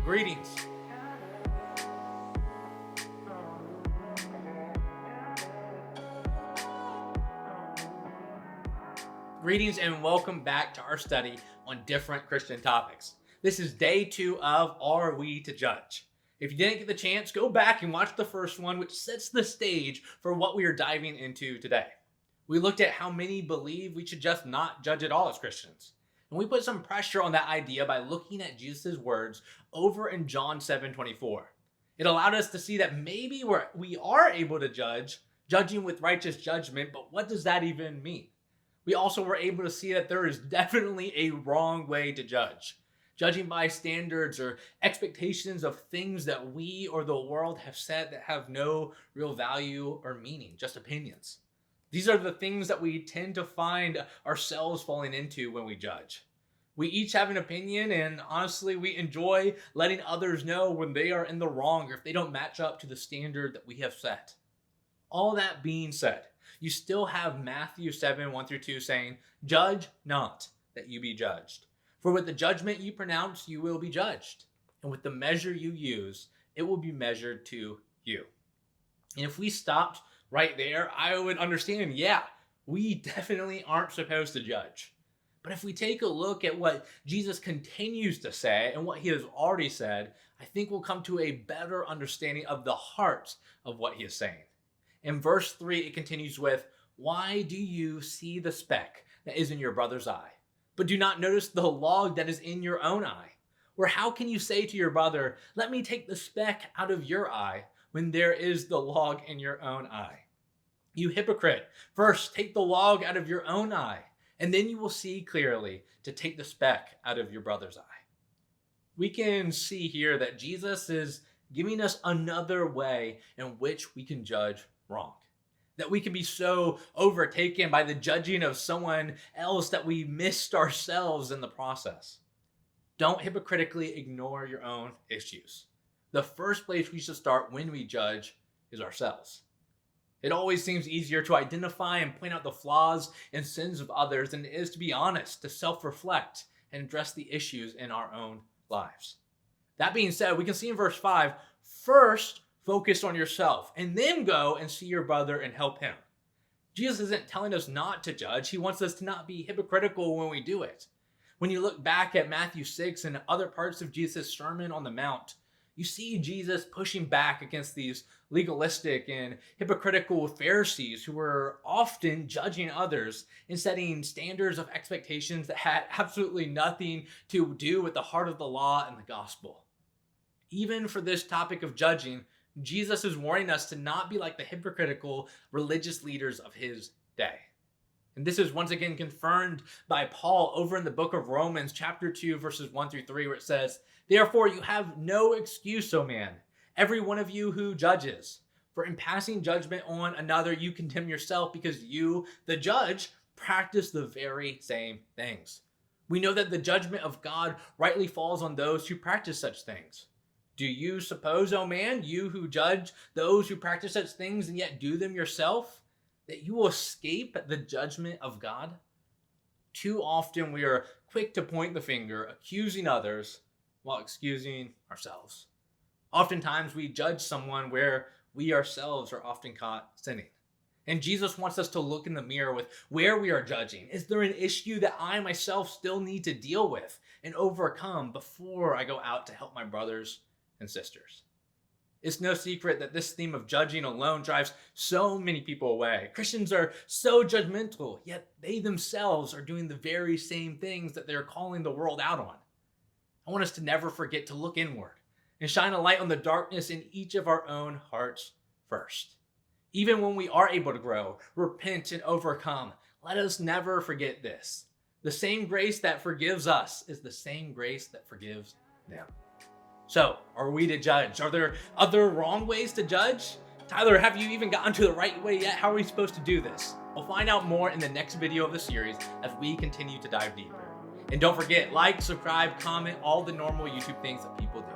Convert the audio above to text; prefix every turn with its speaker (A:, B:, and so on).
A: Greetings. Greetings and welcome back to our study on different Christian topics. This is day 2 of Are We to Judge? If you didn't get the chance, go back and watch the first one, which sets the stage for what we are diving into today. We looked at how many believe we should just not judge at all as Christians. And we put some pressure on that idea by looking at Jesus' words over in John 7:24. It allowed us to see that maybe we are able to judge, judging with righteous judgment, but what does that even mean? We also were able to see that there is definitely a wrong way to judge. Judging by standards or expectations of things that we or the world have said that have no real value or meaning, just opinions. These are the things that we tend to find ourselves falling into when we judge. We each have an opinion, and honestly, we enjoy letting others know when they are in the wrong or if they don't match up to the standard that we have set. All that being said, you still have Matthew 7:1-2 saying, "Judge not, that you be judged. For with the judgment you pronounce, you will be judged. And with the measure you use, it will be measured to you." And if we stopped right there, I would understand, we definitely aren't supposed to judge. But if we take a look at what Jesus continues to say and what he has already said, I think we'll come to a better understanding of the heart of what he is saying. In verse 3, it continues with, "Why do you see the speck that is in your brother's eye, but do not notice the log that is in your own eye? Or how can you say to your brother, 'Let me take the speck out of your eye,' when there is the log in your own eye? You hypocrite, first take the log out of your own eye, and then you will see clearly to take the speck out of your brother's eye." We can see here that Jesus is giving us another way in which we can judge wrong. That we can be so overtaken by the judging of someone else that we missed ourselves in the process. Don't hypocritically ignore your own issues. The first place we should start when we judge is ourselves. It always seems easier to identify and point out the flaws and sins of others than it is to be honest, to self-reflect, and address the issues in our own lives. That being said, we can see in verse 5, first, focus on yourself, and then go and see your brother and help him. Jesus isn't telling us not to judge. He wants us to not be hypocritical when we do it. When you look back at Matthew 6 and other parts of Jesus' Sermon on the Mount, you see Jesus pushing back against these legalistic and hypocritical Pharisees who were often judging others and setting standards of expectations that had absolutely nothing to do with the heart of the law and the gospel. Even for this topic of judging, Jesus is warning us to not be like the hypocritical religious leaders of his day. And this is once again confirmed by Paul over in the book of Romans, chapter 2, verses 1-3, where it says, "Therefore you have no excuse, O man, every one of you who judges. For in passing judgment on another, you condemn yourself, because you, the judge, practice the very same things. We know that the judgment of God rightly falls on those who practice such things. Do you suppose, O man, you who judge those who practice such things and yet do them yourself, that you will escape the judgment of God?" Too often we are quick to point the finger, accusing others while excusing ourselves. Oftentimes we judge someone where we ourselves are often caught sinning. And Jesus wants us to look in the mirror with where we are judging. Is there an issue that I myself still need to deal with and overcome before I go out to help my brothers and sisters? It's no secret that this theme of judging alone drives so many people away. Christians are so judgmental, yet they themselves are doing the very same things that they're calling the world out on. I want us to never forget to look inward and shine a light on the darkness in each of our own hearts first. Even when we are able to grow, repent, and overcome, let us never forget this. The same grace that forgives us is the same grace that forgives them. So, are we to judge? Are there other wrong ways to judge? Tyler, have you even gotten to the right way yet? How are we supposed to do this? We'll find out more in the next video of the series as we continue to dive deeper. And don't forget, like, subscribe, comment, all the normal YouTube things that people do.